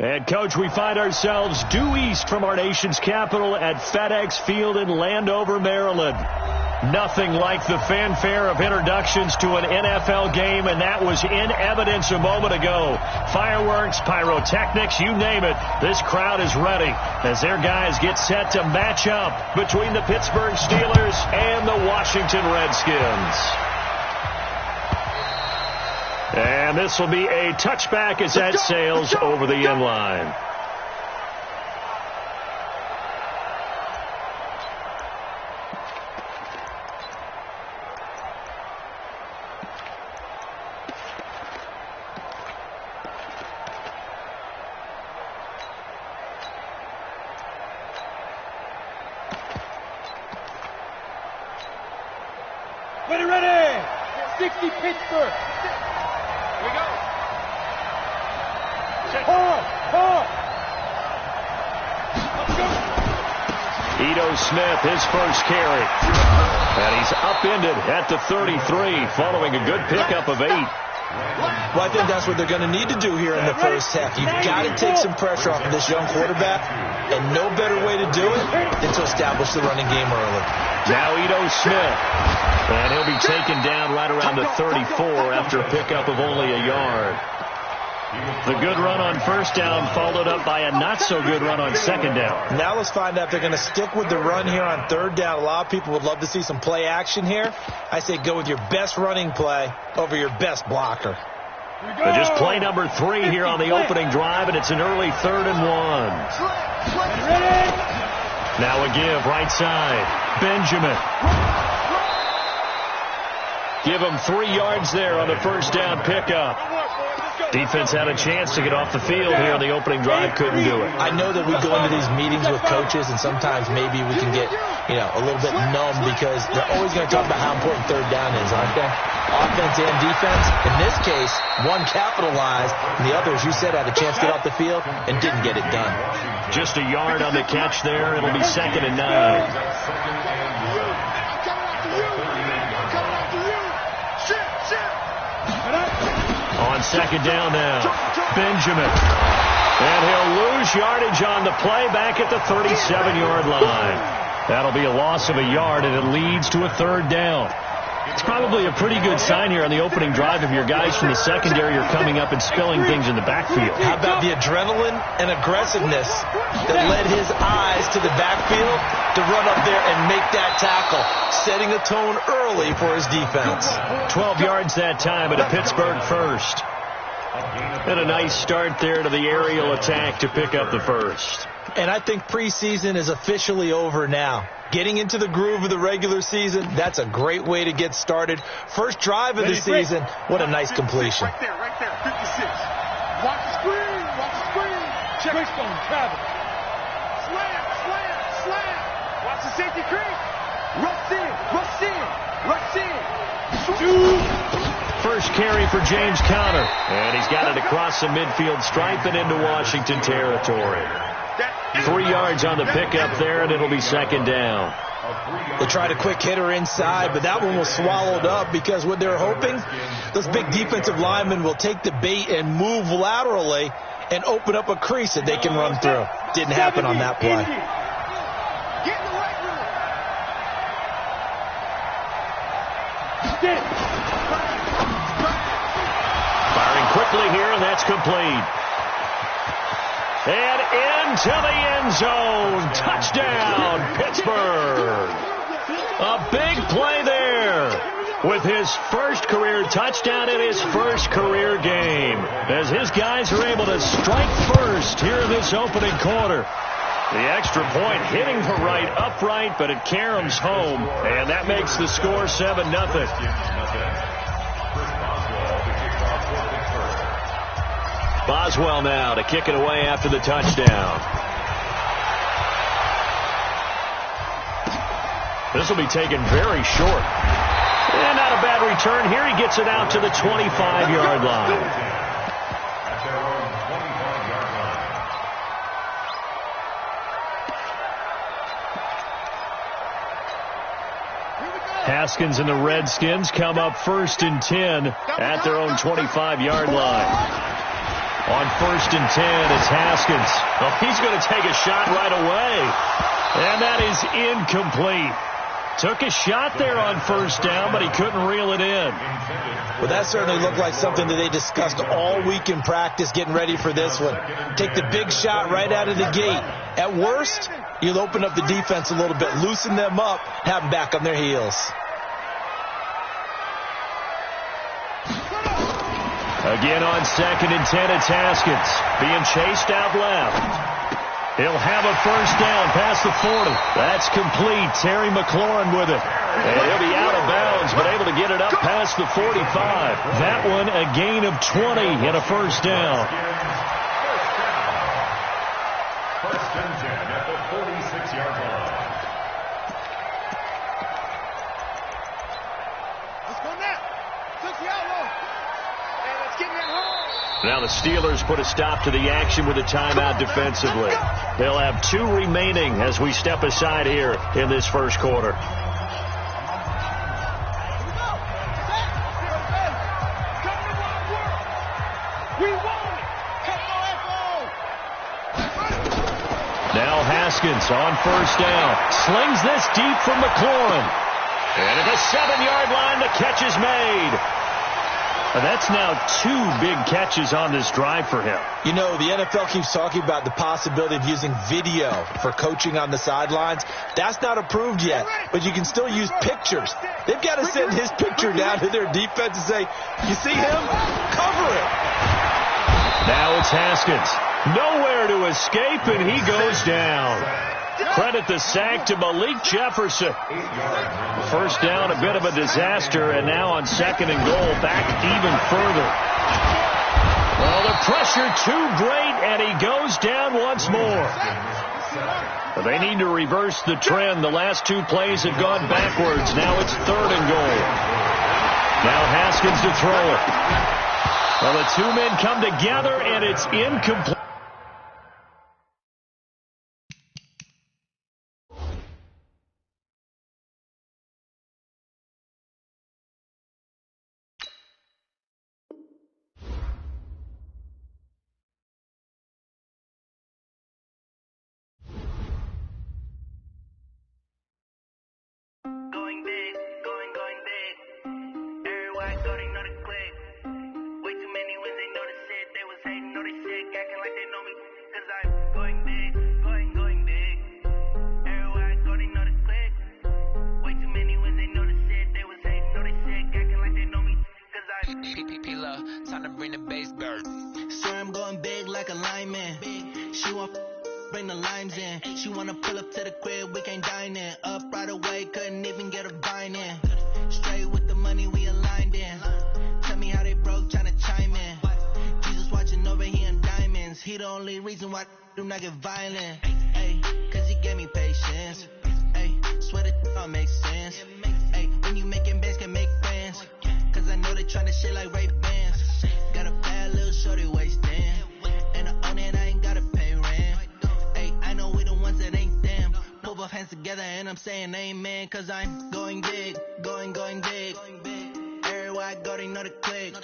And, Coach, we find ourselves due east from our nation's capital at FedEx Field in Landover, Maryland. Nothing like the fanfare of introductions to an NFL game, and that was in evidence a moment ago. Fireworks, pyrotechnics, you name it. This crowd is ready as their guys get set to match up between the Pittsburgh Steelers and the Washington Redskins. And this will be a touchback as that sails over the end line. Ready! 60 Pittsburgh. Here we go. Hold. Let's go. Ito Smith, his first carry. And he's upended at the 33 following a good pickup of 8. Well, I think that's what they're going to need to do here in the first half. You've got to take some pressure off of this young quarterback, and no better way to do it than to establish the running game early. Now Ito Smith, and he'll be taken down right around the 34 after a pickup of only a yard. The good run on first down followed up by a not-so-good run on second down. Now let's find out if they're going to stick with the run here on third down. A lot of people would love to see some play action here. I say go with your best running play over your best blocker. But just play number 3 here on the opening drive, and it's an early 3rd and 1. Now a give, right side. Benjamin. Give him 3 yards there on the first down pickup. Defense had a chance to get off the field here on the opening drive, couldn't do it. I know that we go into these meetings with coaches, and sometimes maybe we can get, a little bit numb because they're always going to talk about how important third down is, aren't they? Offense and defense. In this case, one capitalized, and the other, as you said, had a chance to get off the field and didn't get it done. Just a yard on the catch there. It'll be 2nd and 9. On second down now, Benjamin. And he'll lose yardage on the play back at the 37-yard line. That'll be a loss of a yard, and it leads to a 3rd down. It's probably a pretty good sign here on the opening drive if your guys from the secondary are coming up and spilling things in the backfield. How about the adrenaline and aggressiveness that led his eyes to the backfield to run up there and make that tackle, setting a tone early for his defense. 12 yards that time at a Pittsburgh first. And a nice start there to the aerial attack to pick up the first. And I think preseason is officially over now. Getting into the groove of the regular season, that's a great way to get started. First drive of the season, what a nice completion. Right there, 56. Watch the screen. Check on Travis. Slam. Watch the safety creep. Rush in. Shoot. First carry for James Conner. And he's got it across the midfield stripe and into Washington territory. 3 yards on the pickup there, and it'll be 2nd down. They tried a quick hitter inside, but that one was swallowed up because what they're hoping, those big defensive linemen will take the bait and move laterally and open up a crease that they can run through. Didn't happen on that play. Firing quickly here, and that's complete. And into the end zone. Touchdown, Pittsburgh. A big play there with his first career touchdown in his first career game, as his guys are able to strike first here in this opening quarter. The extra point hitting the right upright, but it caroms home, and that makes the score 7-0. Boswell now to kick it away after the touchdown. This will be taken very short. And not a bad return here. He gets it out to the 25-yard line. Haskins and the Redskins come up 1st and 10 at their own 25-yard line. On 1st and 10, it's Haskins. Oh, he's going to take a shot right away. And that is incomplete. Took a shot there on 1st down, but he couldn't reel it in. Well, that certainly looked like something that they discussed all week in practice getting ready for this one. Take the big shot right out of the gate. At worst, you'll open up the defense a little bit, loosen them up, have them back on their heels. Again on 2nd and 10, it's Haskins being chased out left. He'll have a 1st down past the 40. That's complete. Terry McLaurin with it. And he'll be out of bounds, but able to get it up past the 45. That one a gain of 20 and a 1st down. 1st and 10 at the 46-yard line. Let's go now. Took the outlaw. And let's get him home. Now the Steelers put a stop to the action with a timeout defensively. They'll have 2 remaining as we step aside here in this 1st quarter. Now Haskins on 1st down. Slings this deep from McLaurin. And at the 7-yard line, the catch is made. That's now 2 big catches on this drive for him. You know, the NFL keeps talking about the possibility of using video for coaching on the sidelines. That's not approved yet, but you can still use pictures. They've got to send his picture down to their defense and say, you see him? Cover it. Now it's Haskins. Nowhere to escape, and he goes down. Credit the sack to Malik Jefferson. 1st down, a bit of a disaster, and now on 2nd and goal, back even further. Well, the pressure too great, and he goes down once more. But they need to reverse the trend. The last 2 plays have gone backwards. Now it's 3rd and goal. Now Haskins to throw it. Well, the 2 men come together, and it's incomplete. Time to bring the bass bird. Sir, I'm going big like a lineman. She want bring the limes in. She wanna pull up to the crib, we can't dine in. Up right away, couldn't even get a vine in. Straight with the money, we aligned in. Tell me how they broke, tryna chime in. Jesus watching over here in diamonds. He the only reason why I do not get violent. Ay, cause he gave me patience. Ay, swear that all makes sense. Ay, when you making bands, can make friends. Cause I know they tryna shit like Ray Bans. Got a bad little shorty wasting. And I own it, I ain't gotta pay rent. Ay, I know we the ones that ain't them. Put both hands together and I'm saying amen. Cause I'm going big, going big. Everywhere I go, they know the click.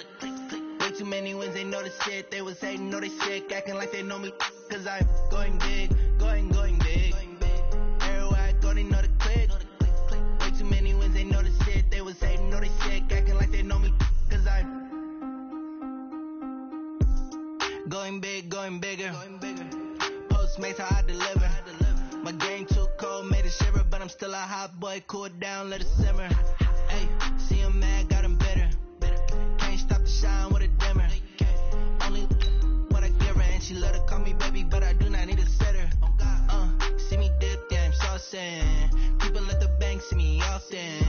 Way too many wins, they know the shit. They was hating, know they sick, acting like they know me. Cause I'm going big, going big. Everywhere I go, they know the click. Way too many wins, they know the shit. They was hating, know they sick, acting like they know me. Cause I'm going big, going bigger. Postmates how I deliver. My game too cold, made it shiver, but I'm still a hot boy. Cool it down, let it simmer. Hey, see him mad, got him bitter. Can't stop the shine with a dimmer. Only what I give her, and she love to call me baby, but I do not need a sitter. See me dip, yeah, I'm saucing. People at the bank see me often.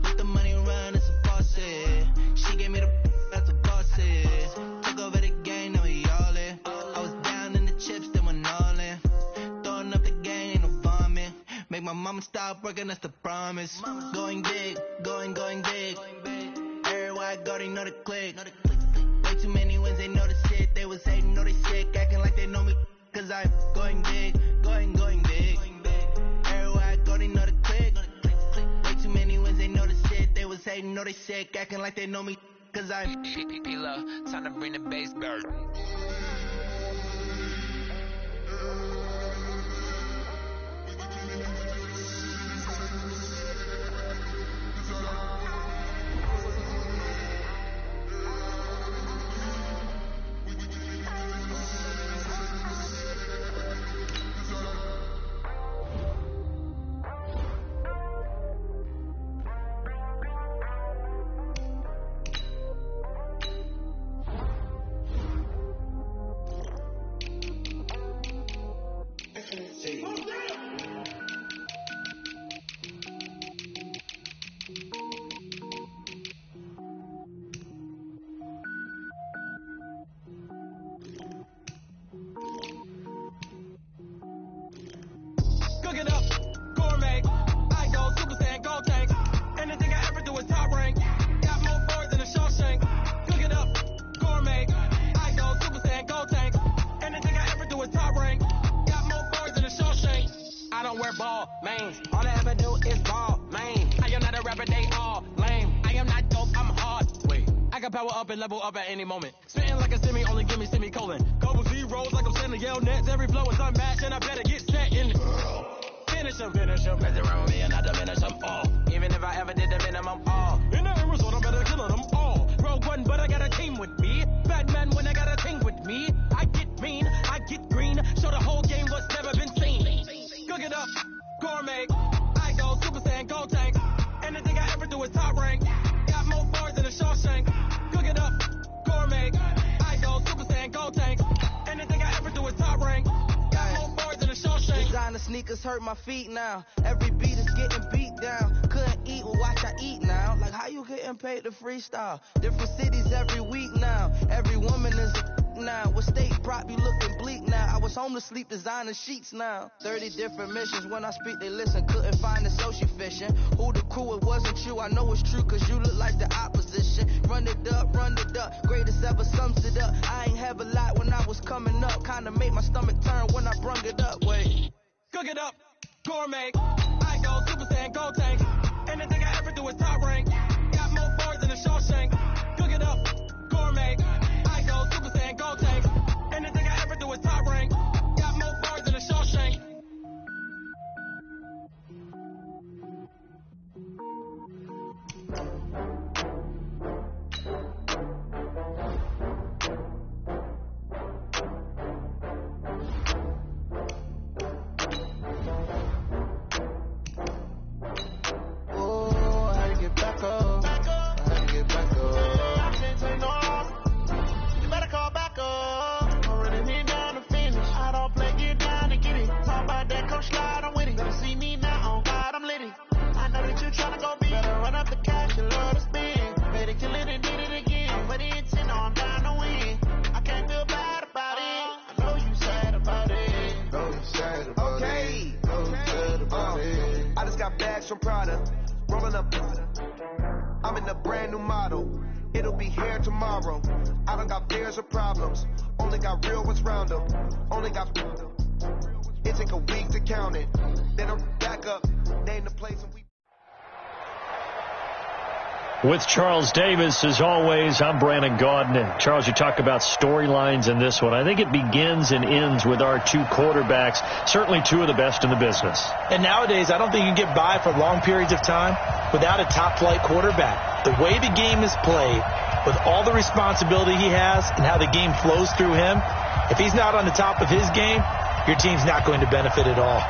Let the money run, it's a faucet. She gave me the that's a faucet. Took over the game, now we all in. I was down in the chips, then went all in. Throwing up the game, ain't no vomit. Make my mama stop working, that's the promise. Going big, going big. Everywhere I go, they know the click. Way too many wins, they know the shit. They was hating, know they sick, acting like they know me. Cause I'm going big, going big. Everywhere I go, they know the click. Way too many wins, they know the shit. They was hating, know they sick, acting like they know me. Cause I'm P-P-P-Love, time to bring the bass bird. can power up and level up at any moment. Spitting like a semi, only give me semicolon. Couple zeros like I'm sending yell nets. Every flow is unmatched and I better get set in. Finish him. Mess around with me and I diminish them all. Even if I ever did the minimum all. In the end result, I'm better killing them all. Rogue one, but I got a team with me. Batman when I got a team with me. I get mean, I get green. Show the whole game what's never been seen. Cook it up, gourmet. I go Super Saiyan, Gold Tank. Anything I ever do is top rank. Got more bars than a Shawshank. Cook it up, gourmet. I go Super Saiyan, Gold Tank. Anything I ever do is top rank. Got more bars than a Shawshank. Designer sneakers hurt my feet now. Every beat is getting beat down. Couldn't eat, well watch I eat now. Like how you getting paid to freestyle? Different cities every week now. Every woman is a now. With state prop, you looking bleak now. I was home to sleep, designer sheets now. 30 different missions. When I speak, they listen. Couldn't find it, so she fishing. Who the crew? It wasn't you. I know it's true, cause you look like the opposition. Run it up. Greatest ever sums it up. I ain't have a lot when I was coming up. Kinda made my stomach turn when I brung it up. Wait. Cook it up, gourmet. I go Super Saiyan, Gold Tank. Anything I ever do is top rank. Got more bars than a Shawshank. Cook it up, gourmet. I go Super Saiyan, Gold Tank. Anything I ever do is top rank. Got more bars than a Shawshank. From Prada, rolling up. I'm in a brand new model. It'll be here tomorrow. I don't got fears or problems. Only got real ones round them. Only got. It take a week to count it. Then I'm back up. Name the place and we. With Charles Davis, as always, I'm Brandon Gaudin. And Charles, you talk about storylines in this one. I think it begins and ends with our two quarterbacks, certainly two of the best in the business. And nowadays, I don't think you can get by for long periods of time without a top-flight quarterback. The way the game is played, with all the responsibility he has and how the game flows through him, if he's not on the top of his game, your team's not going to benefit at all.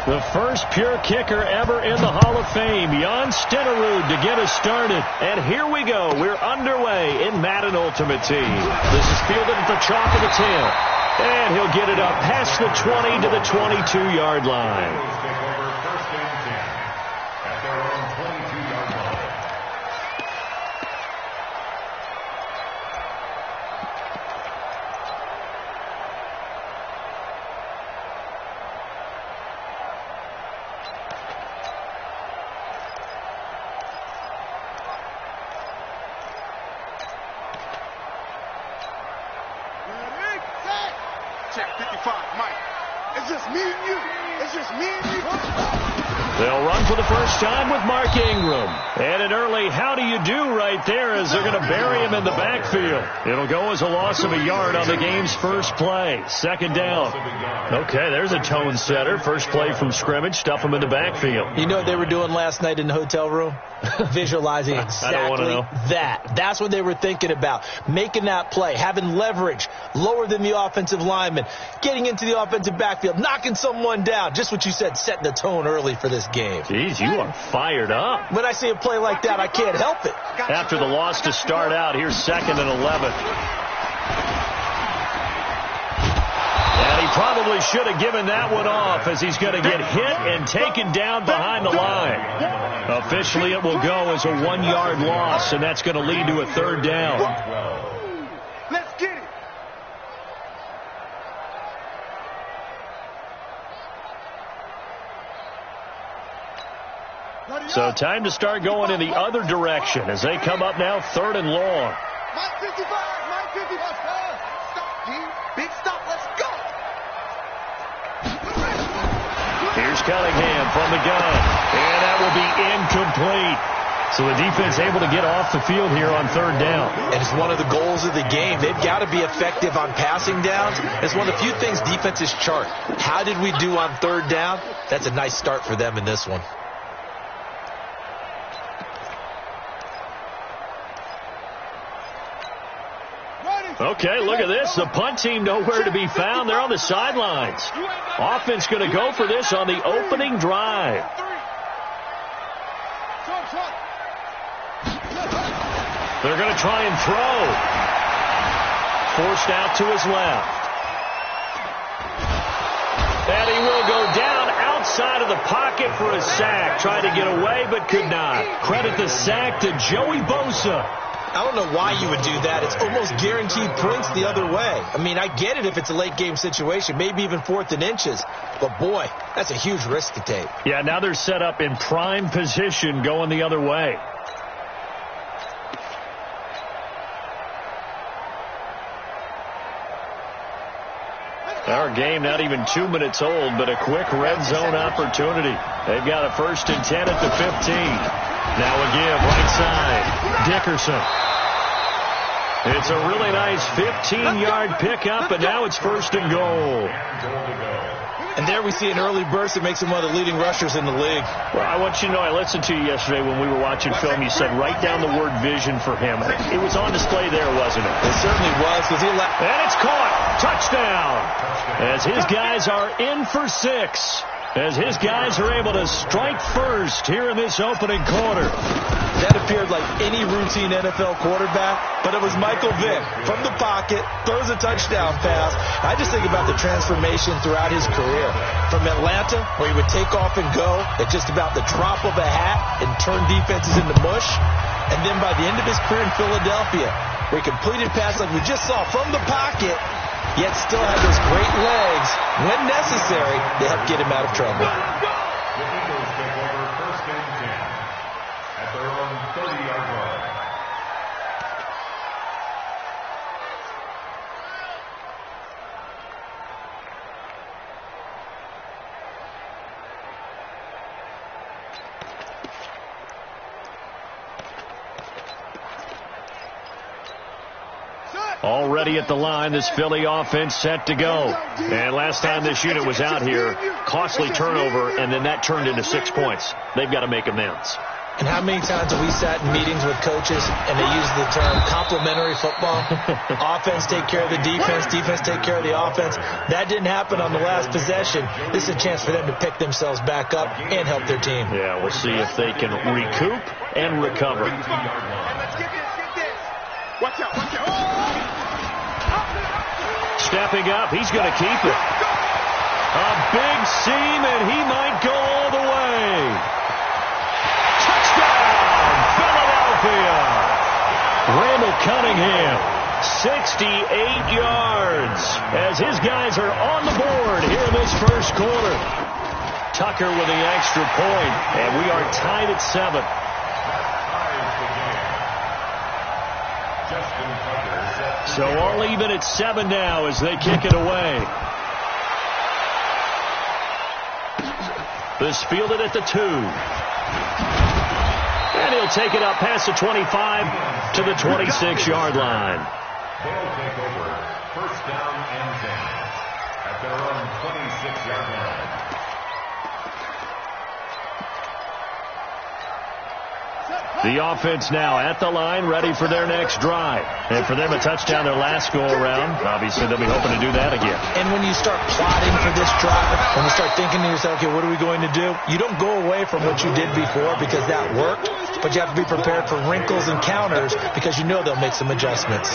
The first pure kicker ever in the Hall of Fame, Jan Stenerud, to get us started. And here we go. We're underway in Madden Ultimate Team. This is fielded at the chalk of the 10. And he'll get it up past the 20 to the 22-yard line. Check 55, Mike. It's just me and you. It's just me and you. They'll run for the first time with Mark Ingram. And an early how do you do right there as they're going to bury him in the backfield. It'll go as a loss of a yard on the game's first play. Second down. Okay, there's a tone setter. First play from scrimmage. Stuff him in the backfield. You know what they were doing last night in the hotel room? Visualizing exactly that. That's what they were thinking about. Making that play, having leverage, lower than the offensive lineman, getting into the offensive backfield, knocking someone down. Just what you said, setting the tone early for this game. Jeez, you are fired up. When I see a play like that, I can't help it. After the loss to start out, here's 2nd and 11. And he probably should have given that one off as he's going to get hit and taken down behind the line. Officially, it will go as a 1-yard loss, and that's going to lead to a third down. Let's get it. So time to start going in the other direction as they come up now 3rd and long. Mike 55, Mike 55. Stop, G. Big stop, let's go. Here's Cunningham from the gun, and that will be incomplete. So the defense able to get off the field here on 3rd down. And it's one of the goals of the game. They've got to be effective on passing downs. It's one of the few things defenses chart. How did we do on 3rd down? That's a nice start for them in this one. Okay, look at this. The punt team nowhere to be found. They're on the sidelines. Offense going to go for this on the opening drive. They're going to try and throw. Forced out to his left. And he will go down outside of the pocket for a sack. Tried to get away but could not. Credit the sack to Joey Bosa. I don't know why you would do that. It's almost guaranteed points the other way. I mean, I get it if it's a late game situation, maybe even 4th and inches. But, boy, that's a huge risk to take. Yeah, now they're set up in prime position going the other way. Our game not even 2 minutes old, but a quick red zone opportunity. They've got a 1st and 10 at the 15. Now a give, right side. Dickerson. It's a really nice 15-yard pickup, and now it's 1st and goal. And there we see an early burst that makes him one of the leading rushers in the league. Well, I want you to know, I listened to you yesterday when we were watching film. You said write down the word vision for him. It was on display there, wasn't it? It certainly was. And it's caught. Touchdown. As his guys are in for 6. As his guys are able to strike first here in this opening quarter. That appeared like any routine NFL quarterback, but it was Michael Vick from the pocket, throws a touchdown pass. I just think about the transformation throughout his career. From Atlanta, where he would take off and go at just about the drop of a hat and turn defenses into mush. And then by the end of his career in Philadelphia, where he completed passes like we just saw from the pocket, yet still had those great legs when necessary to help get him out of trouble. The Eagles take over 1st and 10 at their own 30-yard line. Already at the line, this Philly offense set to go. And last time this unit was out here, costly turnover, and then that turned into 6 points. They've got to make amends. And how many times have we sat in meetings with coaches and they use the term complementary football? Offense take care of the defense, defense take care of the offense. That didn't happen on the last possession. This is a chance for them to pick themselves back up and help their team. Yeah, we'll see if they can recoup and recover. Watch out, watch out. Stepping up, he's going to keep it. A big seam, and he might go all the way. Touchdown, Philadelphia. Randall Cunningham, 68 yards, as his guys are on the board here in this first quarter. Tucker with the extra point, and we are tied at 7. So all even at 7 now as they kick it away. This fielded at the 2. And he'll take it up past the 25 to the 26-yard line. They'll take over 1st down and 10 at their own 26-yard line. The offense now at the line, ready for their next drive. And for them, a touchdown their last go-around. Obviously, they'll be hoping to do that again. And when you start plotting for this drive, when you start thinking to yourself, okay, what are we going to do? You don't go away from what you did before because that worked, but you have to be prepared for wrinkles and counters because you know they'll make some adjustments.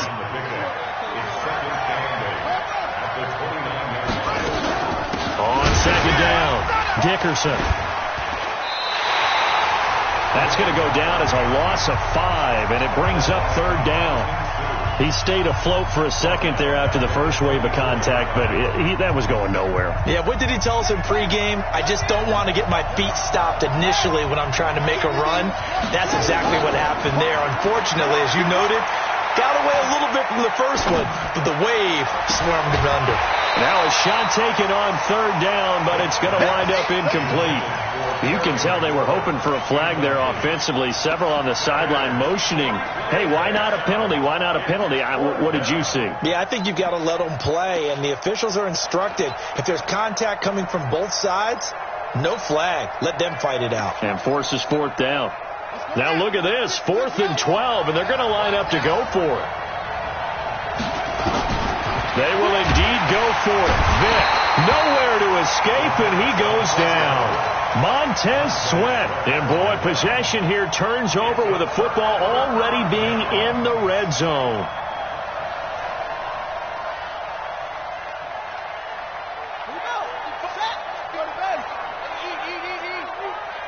On 2nd down, Dickerson. That's going to go down as a loss of 5, and it brings up 3rd down. He stayed afloat for a second there after the first wave of contact, but that was going nowhere. Yeah, what did he tell us in pregame? I just don't want to get my feet stopped initially when I'm trying to make a run. That's exactly what happened there. Unfortunately, as you noted, got away a little bit from the first one, but the wave swarmed him under. Now a shot taken on 3rd down, but it's going to wind up incomplete. You can tell they were hoping for a flag there offensively. Several on the sideline motioning, hey, why not a penalty? Why not a penalty? What did you see? Yeah, I think you've got to let them play, and the officials are instructed. If there's contact coming from both sides, no flag. Let them fight it out. And forces 4th down. Now look at this, 4th and 12, and they're going to line up to go for it. They will indeed go for it. Vic, nowhere to escape, and he goes down. Montez Sweat, and boy, possession here turns over with the football already being in the red zone.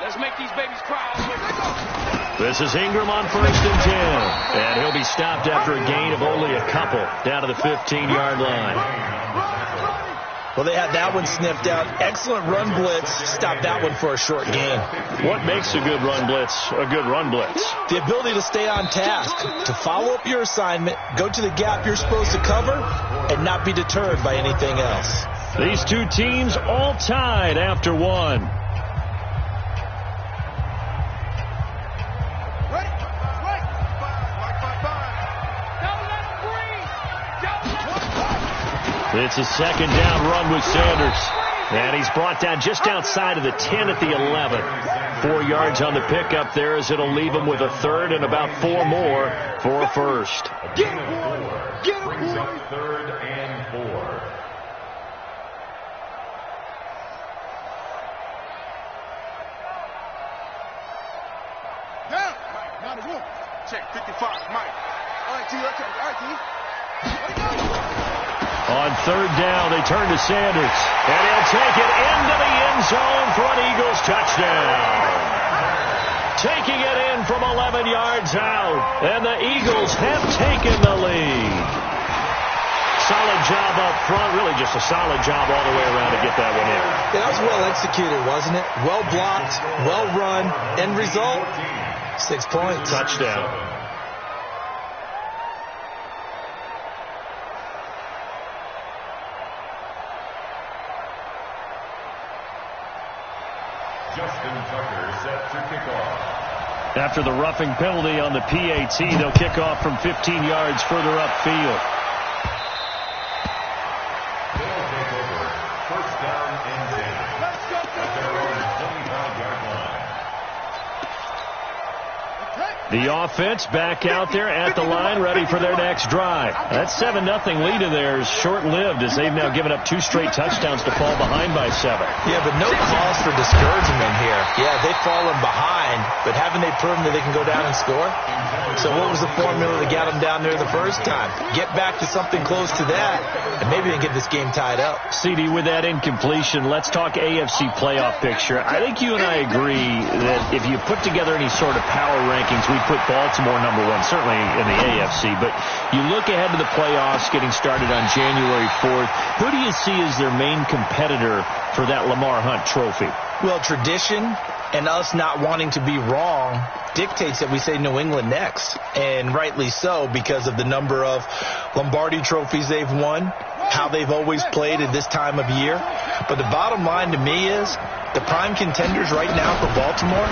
Let's make these babies cry. This is Ingram on 1st and 10. And he'll be stopped after a gain of only a couple down to the 15-yard line. Well, they had that one sniffed out. Excellent run blitz. Stop that one for a short gain. What makes a good run blitz a good run blitz? The ability to stay on task, to follow up your assignment, go to the gap you're supposed to cover, and not be deterred by anything else. These two teams all tied after one. It's a 2nd down run with Sanders. And he's brought down just outside of the 10 at the 11. 4 yards on the pickup there as it'll leave him with a 3rd and about 4 more for a 1st. Get him! Get him! Brings up 3rd and 4. Down! Mike, not a room. Check 55, Mike. All right, T, okay. All right, T. Let it go. On 3rd down, they turn to Sanders. And he'll take it into the end zone for an Eagles touchdown. Taking it in from 11 yards out. And the Eagles have taken the lead. Solid job up front. Really just a solid job all the way around to get that one in. Yeah, that was well executed, wasn't it? Well blocked, well run. End result, 6 points. Touchdown. After the roughing penalty on the PAT, they'll kick off from 15 yards further upfield. They'll take over 1st down and 10 at their own 25-yard line. The offense back out there at the line, ready for their next drive. That 7-0 lead of theirs short-lived as they've now given up 2 straight touchdowns to fall behind by 7. Yeah, but no cause for discouragement here. Yeah, they've fallen behind, but haven't they proven that they can go down and score? So what was the formula that got them down there the first time? Get back to something close to that, and maybe they get this game tied up. CD, with that incompletion, let's talk AFC playoff picture. I think you and I agree that if you put together any sort of power rankings, we put Baltimore number 1, certainly in the AFC. But you look ahead to the playoffs getting started on January 4th. Who do you see as their main competitor for that Lamar Hunt trophy? Well, tradition and us not wanting to be wrong dictates that we say New England next. And rightly so, because of the number of Lombardi trophies they've won, how they've always played at this time of year. But the bottom line to me is the prime contenders right now for Baltimore,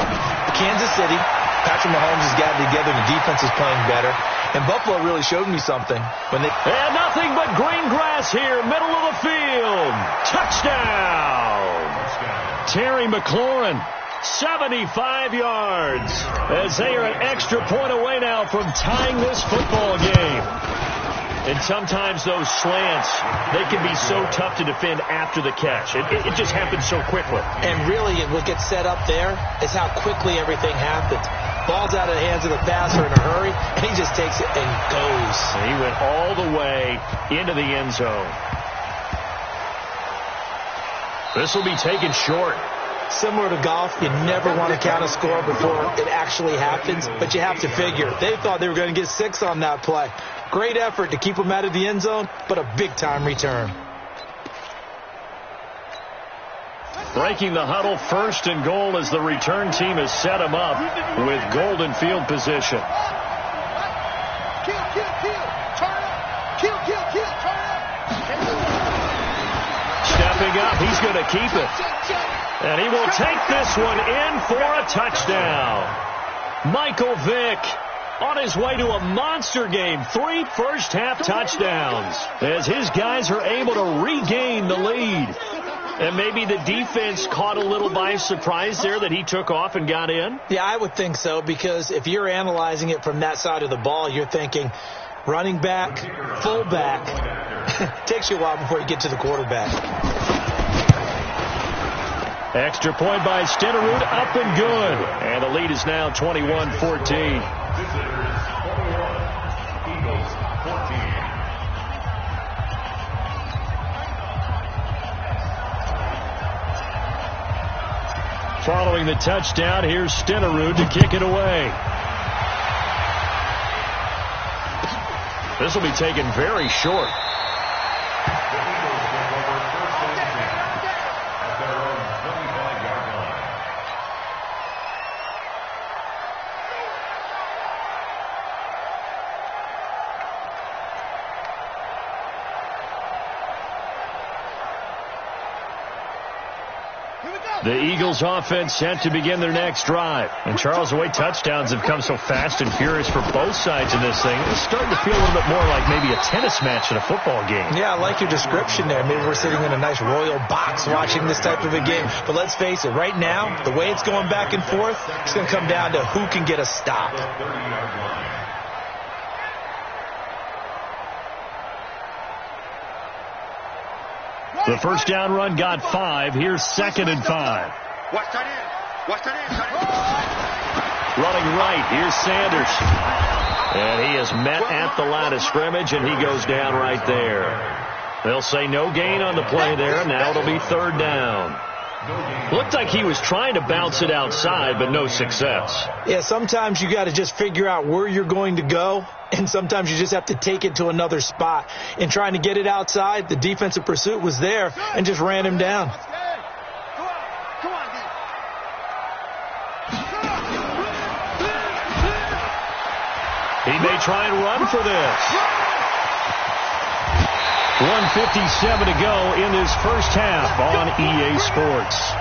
Kansas City. Patrick Mahomes has gotten together. The defense is playing better. And Buffalo really showed me something. And nothing but green grass here, middle of the field. Touchdown. Terry McLaurin, 75 yards. As they are an extra point away now from tying this football game. And sometimes those slants, they can be so tough to defend after the catch. It just happens so quickly. And really, what gets set up there is how quickly everything happens. Ball's out of the hands of the passer in a hurry, and he just takes it and goes. He went all the way into the end zone. This will be taken short. Similar to golf, you never want to count a score before it actually happens, but you have to figure. They thought they were going to get 6 on that play. Great effort to keep them out of the end zone, but a big-time return. Breaking the huddle, 1st and goal as the return team has set them up with golden field position. Kill, turn up. Kill, turn up. Stepping up, he's going to keep it. And he will take this one in for a touchdown. Michael Vick on his way to a monster game. 3 first-half touchdowns as his guys are able to regain the lead. And maybe the defense caught a little by surprise there that he took off and got in? Yeah, I would think so, because if you're analyzing it from that side of the ball, you're thinking running back, fullback. Takes you a while before you get to the quarterback. Extra point by Stenerud, up and good. And the lead is now 21-14. Following the touchdown, here's Stenerud to kick it away. This will be taken very short. The Eagles offense set to begin their next drive. And Charles, the way touchdowns have come so fast and furious for both sides in this thing, it's starting to feel a little bit more like maybe a tennis match in a football game. Yeah, I like your description there. Maybe we're sitting in a nice royal box watching this type of a game. But let's face it, right now, the way it's going back and forth, it's going to come down to who can get a stop. The first down run got 5. Here's 2nd and 5. Watch that in. Running right, here's Sanders. And he is met at the line of scrimmage, and he goes down right there. They'll say no gain on the play there. Now it'll be 3rd down. Looked like he was trying to bounce it outside, but no success. Yeah, sometimes you got to just figure out where you're going to go, and sometimes you just have to take it to another spot. In trying to get it outside, the defensive pursuit was there and just ran him down. He may try and run for this. 1:57 to go in this first half on EA Sports.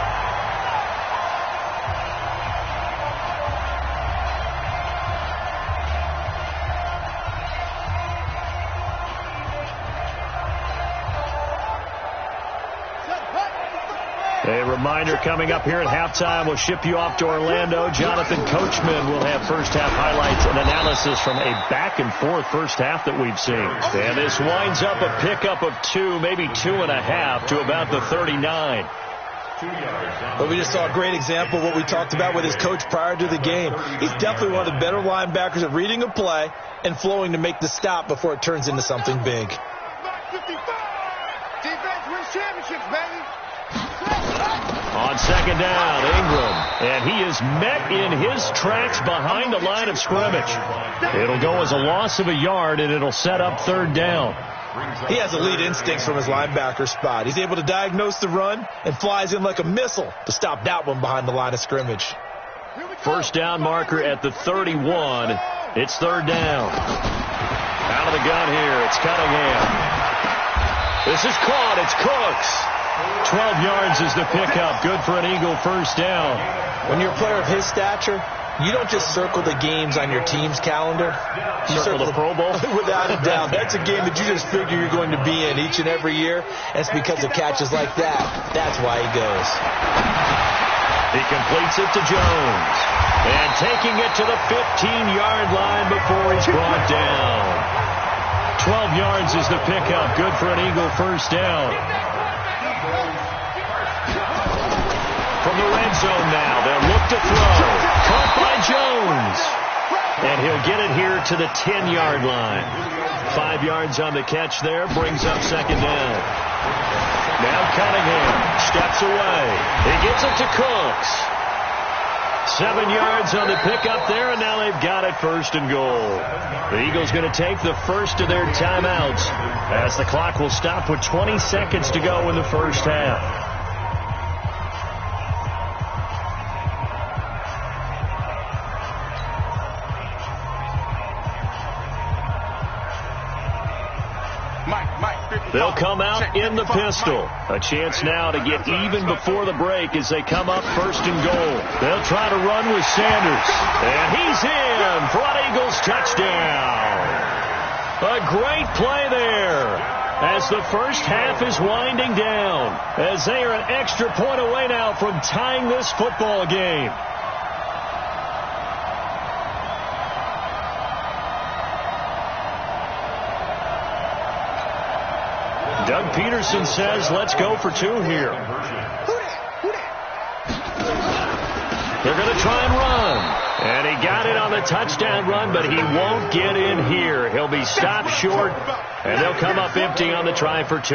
A reminder coming up here at halftime. We'll ship you off to Orlando. Jonathan Coachman will have first half highlights and analysis from a back-and-forth first half that we've seen. And this winds up a pickup of 2, maybe 2.5 to about the 39. But we just saw a great example of what we talked about with his coach prior to the game. He's definitely one of the better linebackers at reading a play and flowing to make the stop before it turns into something big. Defense wins championships, baby. On 2nd down, Ingram. And he is met in his tracks behind the line of scrimmage. It'll go as a loss of a yard, and it'll set up 3rd down. He has elite instincts from his linebacker spot. He's able to diagnose the run and flies in like a missile to stop that one behind the line of scrimmage. First down marker at the 31. It's 3rd down. Out of the gun here, it's Cunningham. This is caught. It's Cooks. 12 yards is the pickup. Good for an Eagle first down. When you're a player of his stature, you don't just circle the games on your team's calendar. You circle the Pro Bowl? Without a doubt. That's a game that you just figure you're going to be in each and every year. It's because of catches like that. That's why he goes. He completes it to Jones. And taking it to the 15-yard line before he's brought down. 12 yards is the pickup. Good for an Eagle first down. From the red zone now, they'll look to throw. Caught by Jones. And he'll get it here to the 10-yard line. 5 yards on the catch there, brings up second down. Now Cunningham steps away. He gives it to Cooks. 7 yards on the pickup there, and now they've got it first and goal. The Eagles going to take the first of their timeouts as the clock will stop with 20 seconds to go in the first half. They'll come out in the pistol. A chance now to get even before the break as they come up first and goal. They'll try to run with Sanders. And he's in for an Eagles touchdown. A great play there as the first half is winding down, as they are an extra point away now from tying this football game. Doug Peterson says, let's go for 2 here. They're going to try and run. And he got it on the touchdown run, but he won't get in here. He'll be stopped short, and they'll come up empty on the try for 2.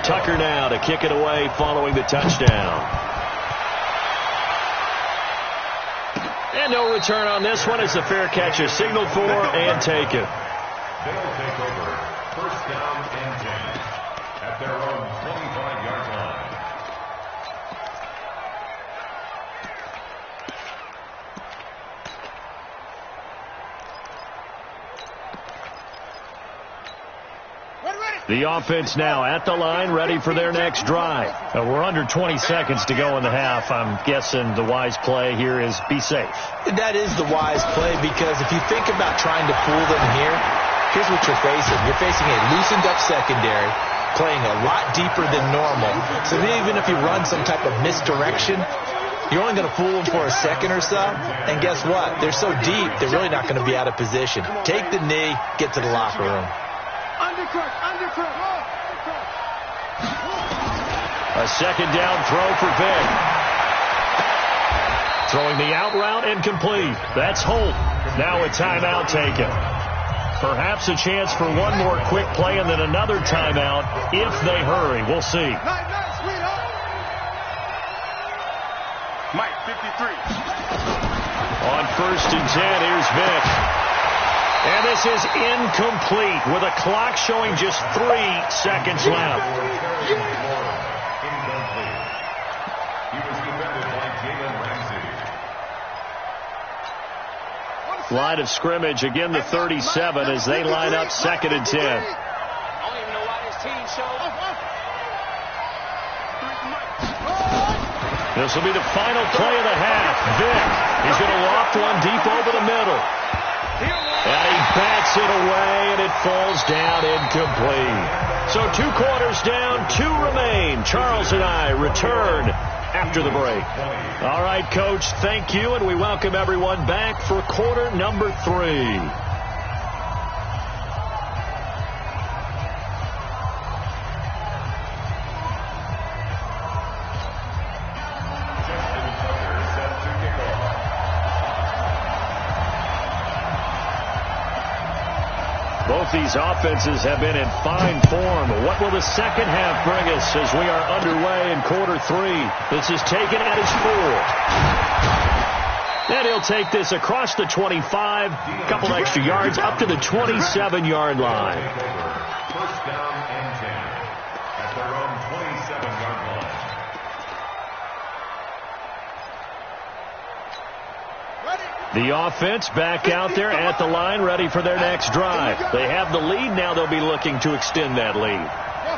Tucker now to kick it away following the touchdown. And no return on this one as the fair catch is signaled for and taken. They'll take over first down and 10 at their own 25-yard line. The offense now at the line, ready for their next drive. We're under 20 seconds to go in the half. I'm guessing the wise play here is be safe. That is the wise play, because if you think about trying to fool them here, here's what you're facing. You're facing a loosened up secondary, playing a lot deeper than normal. So even if you run some type of misdirection, you're only going to fool them for a second or so. And guess what? They're so deep, they're really not going to be out of position. Take the knee, get to the locker room. A second down throw for Vick. Throwing the out route and complete. That's Holt. Now a timeout taken. Perhaps a chance for one more quick play and then another timeout if they hurry. We'll see. Mike, 53. On first and 10, here's Vick. And this is incomplete with a clock showing just 3 seconds left. Line of scrimmage, again the 37 as they line up second and 10. I don't even know why this team showed up. This will be the final play of the half. Vick, he's going to loft one deep over the middle. And he bats it away, and it falls down incomplete. So 2 quarters down, 2 remain. Charles and I return after the break. All right, Coach, thank you, and we welcome everyone back for quarter number 3. Both these offenses have been in fine form. What will the second half bring us as we are underway in quarter 3? This is taken at his 4. And he'll take this across the 25, a couple extra yards up to the 27-yard line. First down and 10 at their own 27-yard line. The offense back out there at the line, ready for their next drive. They have the lead. Now they'll be looking to extend that lead.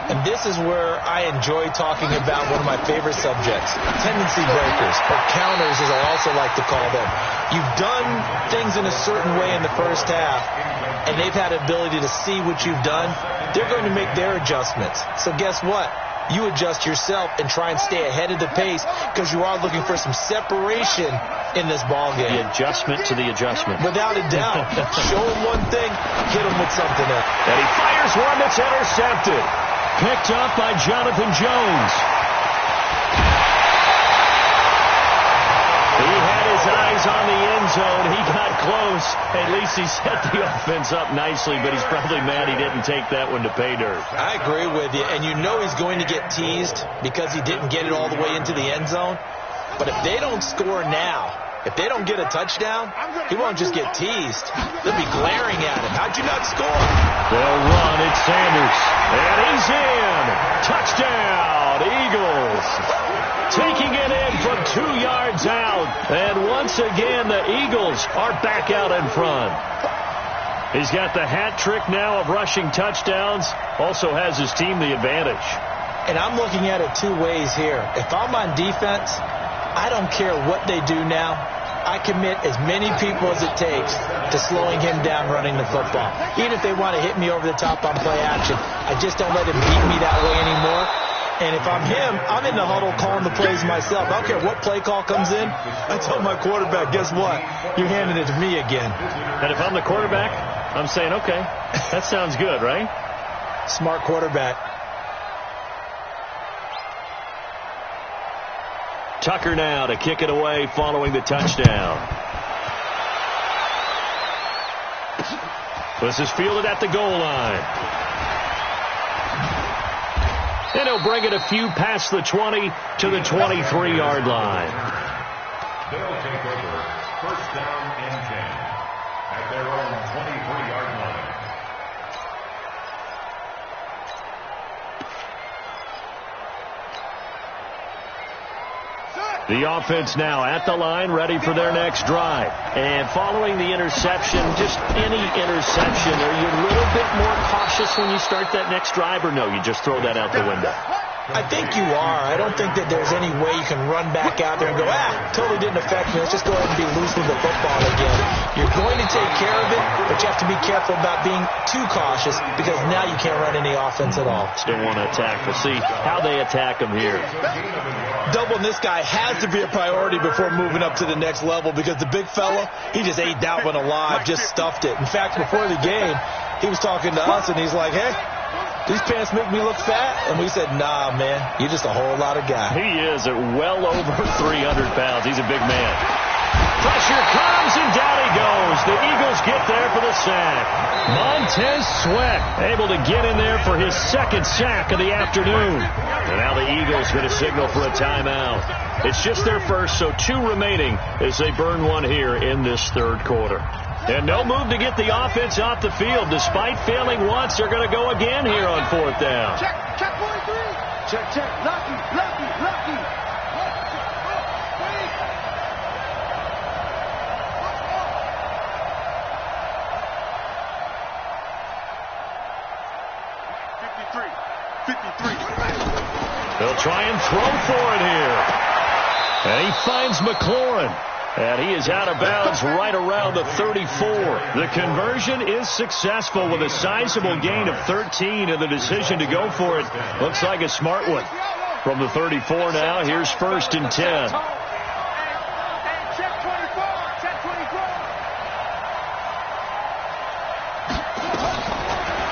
And this is where I enjoy talking about one of my favorite subjects, tendency breakers, or counters as I also like to call them. You've done things in a certain way in the first half, and they've had the ability to see what you've done. They're going to make their adjustments. So guess what? You adjust yourself and try and stay ahead of the pace, because you are looking for some separation in this ball game. The adjustment to the adjustment. Without a doubt. Show him one thing, hit him with something else. And he fires one that's intercepted. Picked up by Jonathan Jones. on the end zone. He got close. At least he set the offense up nicely, but he's probably mad he didn't take that one to pay dirt. I agree with you, and you know he's going to get teased because he didn't get it all the way into the end zone. But if they don't score now, if they don't get a touchdown, he won't just get teased. They'll be glaring at him. How'd you not score? They'll run. It's Sanders. And he's in. Touchdown, Eagles. Taking it in from 2 yards out. And once again, the Eagles are back out in front. He's got the hat trick now of rushing touchdowns. Also has his team the advantage. And I'm looking at it 2 ways here. If I'm on defense, I don't care what they do now. I commit as many people as it takes to slowing him down running the football. Even if they want to hit me over the top on play action, I just don't let him beat me that way anymore. And if I'm him, I'm in the huddle calling the plays myself. I don't care what play call comes in. I tell my quarterback, guess what? You're handing it to me again. And if I'm the quarterback, I'm saying, okay, that sounds good, right? Smart quarterback. Tucker now to kick it away following the touchdown. This is fielded at the goal line. And he'll bring it a few past the 20 to the 23-yard line. They'll take over first down and 10 at their own 23-yard line. The offense now at the line, ready for their next drive. And following the interception, just any interception, are you a little bit more cautious when you start that next drive, or no, you just throw that out the window? I think you are. I don't think that there's any way you can run back out there and go, totally didn't affect me. Let's just go ahead and be loose with the football again. You're going to take care of it, but you have to be careful about being too cautious because now you can't run any offense at all. Still want to attack. We'll see how they attack them here. Doubling this guy has to be a priority before moving up to the next level because the big fella, he just ate that one alive, just stuffed it. In fact, before the game, he was talking to us, and he's like, hey, these pants make me look fat? And we said, nah, man, you're just a whole lot of guy. He is at well over 300 pounds. He's a big man. Pressure comes, and down he goes. The Eagles get there for the sack. Montez Sweat able to get in there for his second sack of the afternoon. And now the Eagles going to signal for a timeout. It's just their first, so 2 remaining as they burn one here in this third quarter. And no move to get the offense off the field. Despite failing once, they're going to go again here on 4th down. Check 43. Check. Lucky. 53. They'll try and throw for it here. And he finds McLaurin. And he is out of bounds right around the 34. The conversion is successful with a sizable gain of 13, and the decision to go for it looks like a smart one. From the 34 now, here's 1st and 10.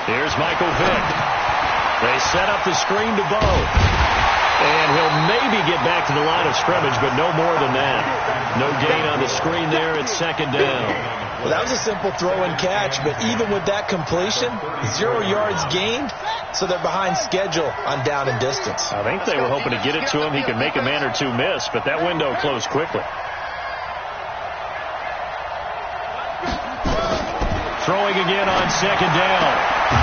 Here's Michael Vick. They set up the screen to Bo. And he'll maybe get back to the line of scrimmage, but no more than that. No gain on the screen there. It's 2nd down. Well, that was a simple throw and catch, but even with that completion, 0 yards gained, so they're behind schedule on down and distance. I think they were hoping to get it to him. He could make a man or 2 miss, but that window closed quickly. Throwing again on 2nd down.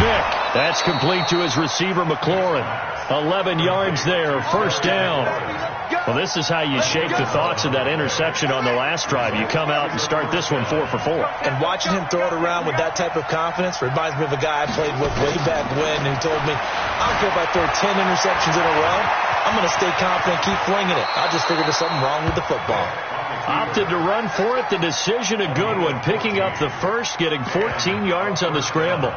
Vick. That's complete to his receiver, McLaurin. 11 yards there, 1st down. Well, this is how you shake the thoughts of that interception on the last drive. You come out and start this one 4 for 4. And watching him throw it around with that type of confidence reminds me of a guy I played with way back when who told me, I don't care if I throw 10 interceptions in a row. I'm going to stay confident, keep flinging it. I just figured there's something wrong with the football. Opted to run for it. The decision a good one. Picking up the first, getting 14 yards on the scramble.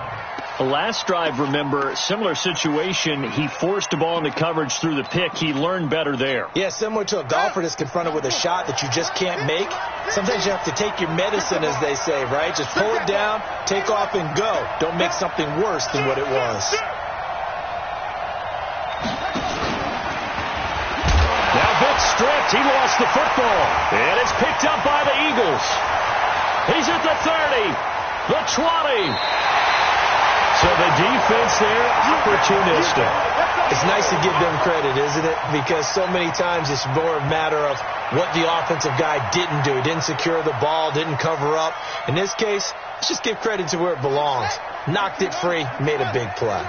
The last drive, remember, similar situation. He forced the ball into coverage through the pick. He learned better there. Yeah, similar to a golfer that's confronted with a shot that you just can't make. Sometimes you have to take your medicine, as they say, right? Just pull it down, take off, and go. Don't make something worse than what it was. Now Vick stripped. He lost the football. And it's picked up by the Eagles. He's at the 30, the 20. So the defense there, opportunistic. It's nice to give them credit, isn't it? Because so many times it's more a matter of what the offensive guy didn't do. Didn't secure the ball, didn't cover up. In this case, let's just give credit to where it belongs. Knocked it free, made a big play.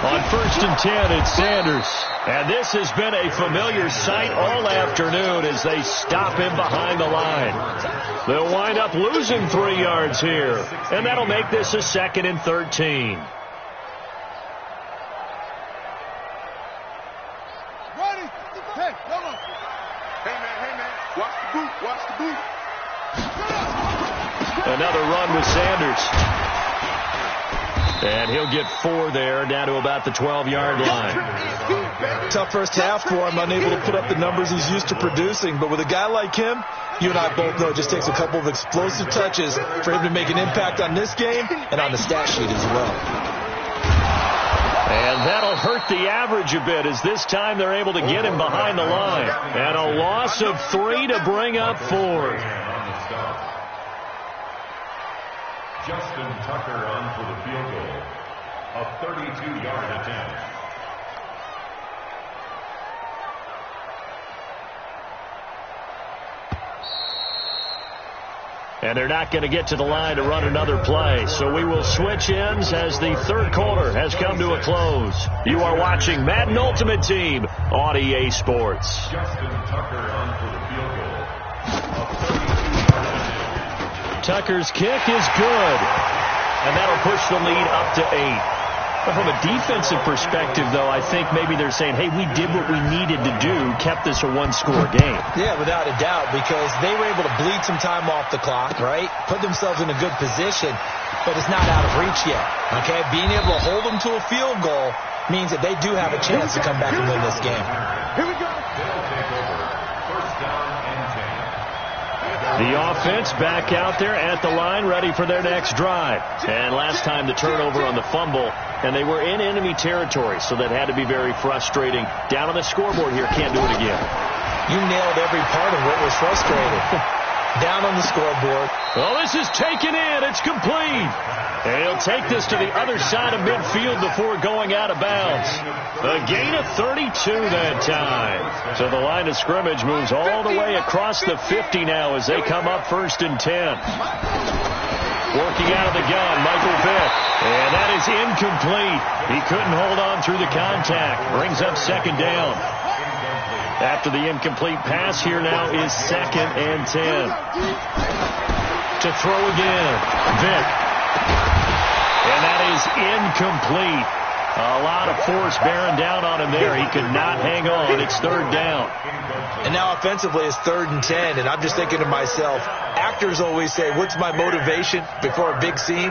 On 1st and 10, it's Sanders. And this has been a familiar sight all afternoon as they stop him behind the line. They'll wind up losing 3 yards here. And that'll make this a 2nd and 13. Ready? Hey, hold on. Hey, man. Watch the boot. Watch the boot. Another run with Sanders. And he'll get 4 there, down to about the 12-yard line. Tough first half for him, unable to put up the numbers he's used to producing. But with a guy like him, you and I both know it just takes a couple of explosive touches for him to make an impact on this game and on the stat sheet as well. And that'll hurt the average a bit as this time they're able to get him behind the line. And a loss of 3 to bring up 4. Justin Tucker on for the field goal. A 32-yard attempt. And they're not going to get to the line to run another play. So we will switch ends as the 3rd quarter has come to a close. You are watching Madden Ultimate Team on EA Sports. Justin Tucker on for the field goal. Tucker's kick is good. And that'll push the lead up to 8. But from a defensive perspective, though, I think maybe they're saying, hey, we did what we needed to do, kept this a 1-score game. Yeah, without a doubt, because they were able to bleed some time off the clock, right? Put themselves in a good position, but it's not out of reach yet, okay? Being able to hold them to a field goal means that they do have a chance to come back and win this game. Here we go. They'll take over. First down and 10. The offense back out there at the line, ready for their next drive. And last time the turnover on the fumble, and they were in enemy territory, so that had to be very frustrating. Down on the scoreboard here, can't do it again. You nailed every part of what was frustrating. Down on the scoreboard. Well, this is taken in. It's complete. And he'll take this to the other side of midfield before going out of bounds. A gain of 32 that time. So the line of scrimmage moves all the way across the 50 now as they come up 1st and 10. Working out of the gun, Michael Vick. And that is incomplete. He couldn't hold on through the contact. Brings up 2nd down. After the incomplete pass, here now is 2nd and 10. To throw again, Vick. And that is incomplete. A lot of force bearing down on him there. He could not hang on. It's 3rd down. And now offensively it's 3rd and 10, and I'm just thinking to myself, actors always say, what's my motivation before a big scene?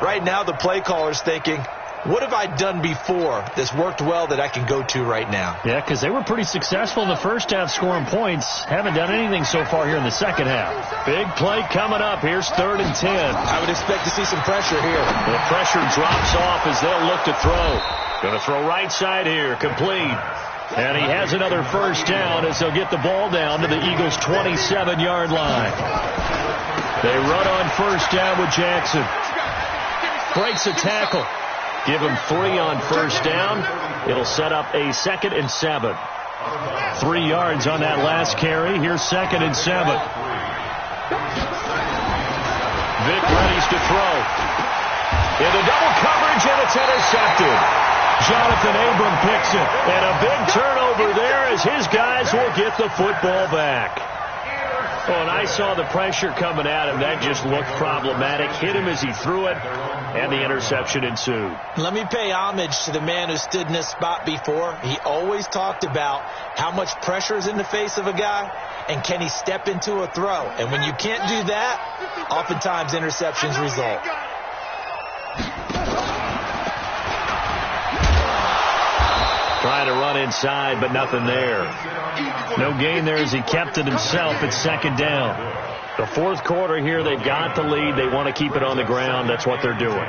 Right now the play caller's thinking, what have I done before that's worked well that I can go to right now? Yeah, because they were pretty successful in the first half scoring points. Haven't done anything so far here in the second half. Big play coming up. Here's 3rd and 10. I would expect to see some pressure here. The pressure drops off as they'll look to throw. Going to throw right side here. Complete. And he has another first down as they'll get the ball down to the Eagles' 27-yard line. They run on first down with Jackson. Breaks a tackle. Give him 3 on first down. It'll set up a 2nd and 7. 3 yards on that last carry. Here's 2nd and 7. Vick readies to throw. Into double coverage, and it's intercepted. Jonathan Abram picks it. And a big turnover there as his guys will get the football back. Oh, and I saw the pressure coming at him. That just looked problematic. Hit him as he threw it, and the interception ensued. Let me pay homage to the man who stood in this spot before. He always talked about how much pressure is in the face of a guy, and can he step into a throw. And when you can't do that, oftentimes interceptions result. Trying to run inside, but nothing there. No gain there as he kept it himself at 2nd down. The 4th quarter here, they've got the lead. They want to keep it on the ground. That's what they're doing.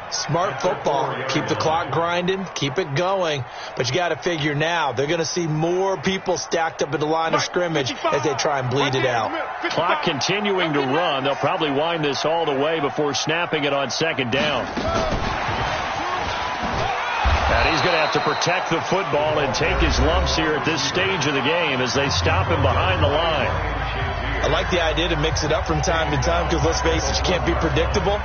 Smart football. Keep the clock grinding, keep it going. But you got to figure now, they're going to see more people stacked up at the line of scrimmage as they try and bleed it out. Clock continuing to run. They'll probably wind this all the way before snapping it on second down. And he's going to have to protect the football and take his lumps here at this stage of the game as they stop him behind the line. I like the idea to mix it up from time to time because, let's face it, you can't be predictable.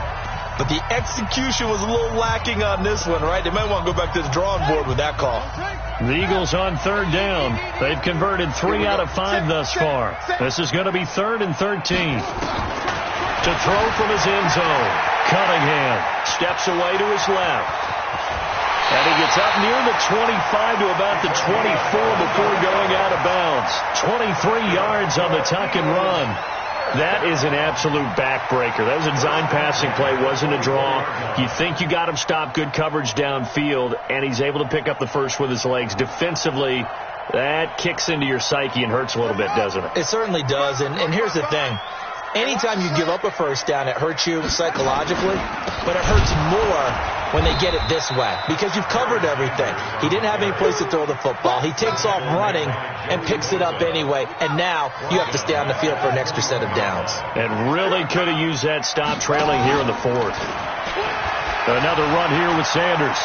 But the execution was a little lacking on this one, right? They might want to go back to the drawing board with that call. The Eagles on third down. They've converted 3 out of 5 thus far. This is going to be 3rd and 13. To throw from his end zone. Cunningham steps away to his left. And he gets up near the 25 to about the 24 before going out of bounds. 23 yards on the tuck and run. That is an absolute backbreaker. That was a design passing play, wasn't a draw. You think you got him stopped, good coverage downfield, and he's able to pick up the first with his legs. Defensively, that kicks into your psyche and hurts a little bit, doesn't it? It certainly does, and here's the thing. Anytime you give up a first down, it hurts you psychologically, but it hurts more when they get it this way because you've covered everything. He didn't have any place to throw the football. He takes off running and picks it up anyway, and now you have to stay on the field for an extra set of downs. And really could have used that stop trailing here in the 4th. Another run here with Sanders.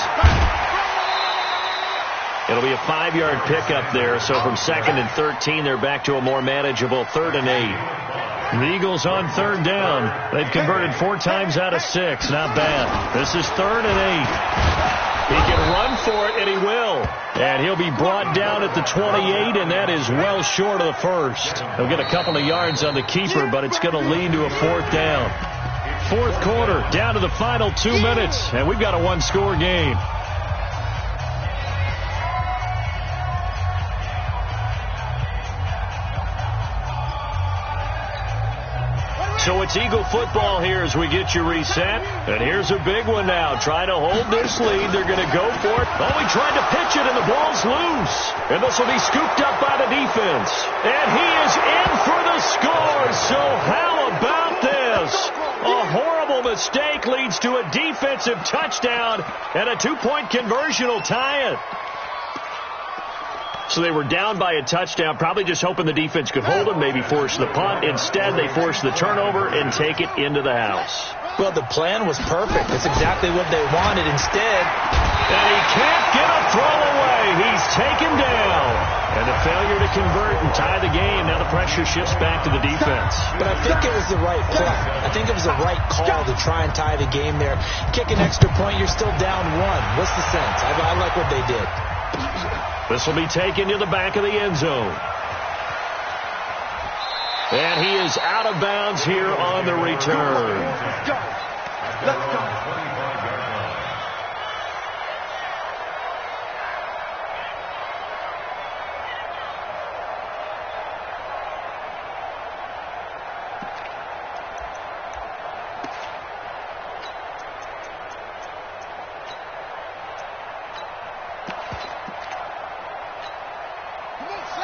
It'll be a 5-yard pickup there, so from 2nd and 13, they're back to a more manageable 3rd and 8. The Eagles on third down. They've converted 4 times out of 6. Not bad. This is 3rd and 8. He can run for it, and he will. And he'll be brought down at the 28, and that is well short of the first. He'll get a couple of yards on the keeper, but it's going to lead to a 4th down. 4th quarter, down to the final 2 minutes, and we've got a 1-score game. So it's Eagle football here as we get you reset. And here's a big one now. Trying to hold this lead. They're going to go for it. Oh, he tried to pitch it, and the ball's loose. And this will be scooped up by the defense. And he is in for the score. So how about this? A horrible mistake leads to a defensive touchdown, and a 2-point conversion will tie it. So they were down by a touchdown, probably just hoping the defense could hold them, maybe force the punt. Instead, they force the turnover and take it into the house. Well, the plan was perfect. That's exactly what they wanted. Instead, and he can't get a throw away. He's taken down. And a failure to convert and tie the game. Now the pressure shifts back to the defense. But I think it was the right play. I think it was the right call to try and tie the game there. Kick an extra point, you're still down 1. What's the sense? I like what they did. This will be taken to the back of the end zone. And he is out of bounds here on the return. Let's go.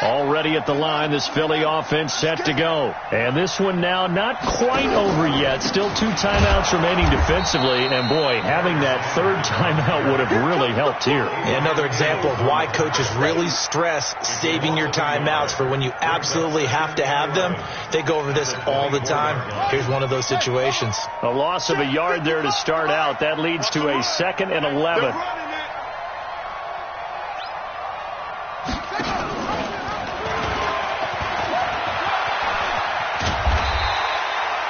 Already at the line, this Philly offense set to go. And this one now not quite over yet. Still 2 timeouts remaining defensively. And, boy, having that 3rd timeout would have really helped here. Another example of why coaches really stress saving your timeouts for when you absolutely have to have them. They go over this all the time. Here's one of those situations. A loss of a yard there to start out. That leads to a 2nd and 11.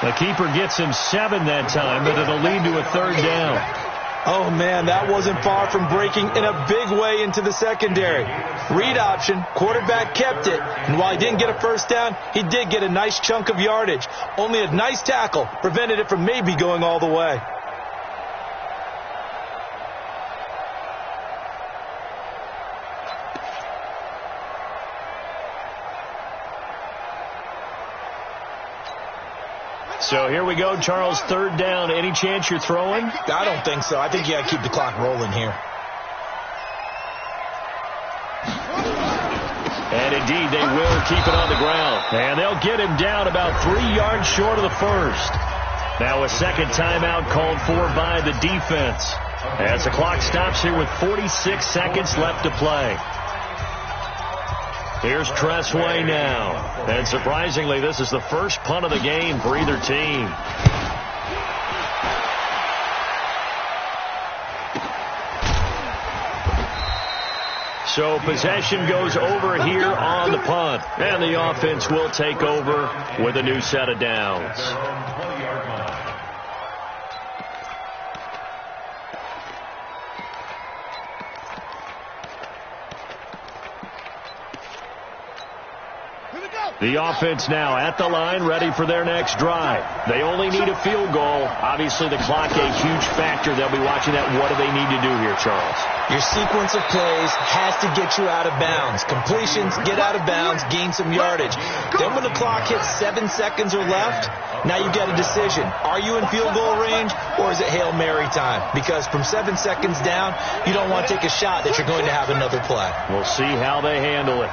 The keeper gets him 7 that time, but it'll lead to a 3rd down. Oh, man, that wasn't far from breaking in a big way into the secondary. Read option, quarterback kept it, and while he didn't get a first down, he did get a nice chunk of yardage. Only a nice tackle prevented it from maybe going all the way. So here we go, Charles, 3rd down. Any chance you're throwing? I don't think so. I think you got to keep the clock rolling here. And indeed, they will keep it on the ground. And they'll get him down about 3 yards short of the first. Now a second timeout called for by the defense, as the clock stops here with 46 seconds left to play. Here's Tressway now. And surprisingly, this is the first punt of the game for either team. So possession goes over here on the punt. And the offense will take over with a new set of downs. The offense now at the line, ready for their next drive. They only need a field goal. Obviously, the clock a huge factor. They'll be watching that. What do they need to do here, Charles? Your sequence of plays has to get you out of bounds. Completions, get out of bounds, gain some yardage. Then when the clock hits 7 seconds or left, now you get a decision. Are you in field goal range, or is it Hail Mary time? Because from 7 seconds down, you don't want to take a shot that you're going to have another play. We'll see how they handle it.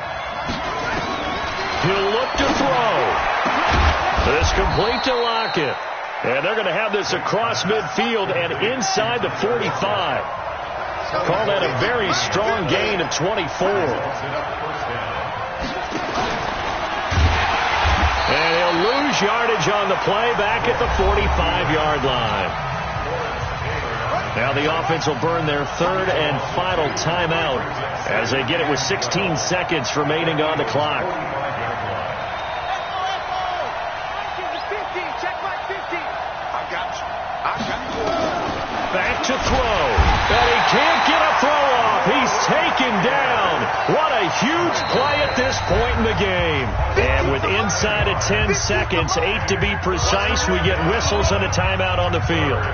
He'll look to throw. This complete to Lockett. And they're going to have this across midfield and inside the 45. Call that a very strong gain of 24. And he'll lose yardage on the play back at the 45-yard line. Now the offense will burn their third and final timeout as they get it with 16 seconds remaining on the clock. Back to throw. And he can't get a throw off. He's taken down. What a huge play at this point in the game. And with inside of 10 seconds, 8 to be precise, we get whistles and a timeout on the field.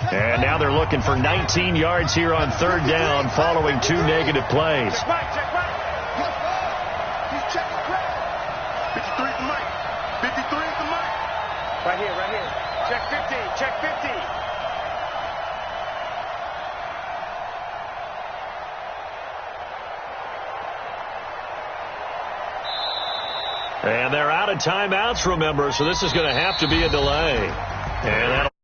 And now they're looking for 19 yards here on third down following 2 negative plays. Check right. He's checking right. 53 is the mic. 53 is the mic. Right here. Check 50. Check 50. And they're out of timeouts, remember, so this is going to have to be a delay. And that'll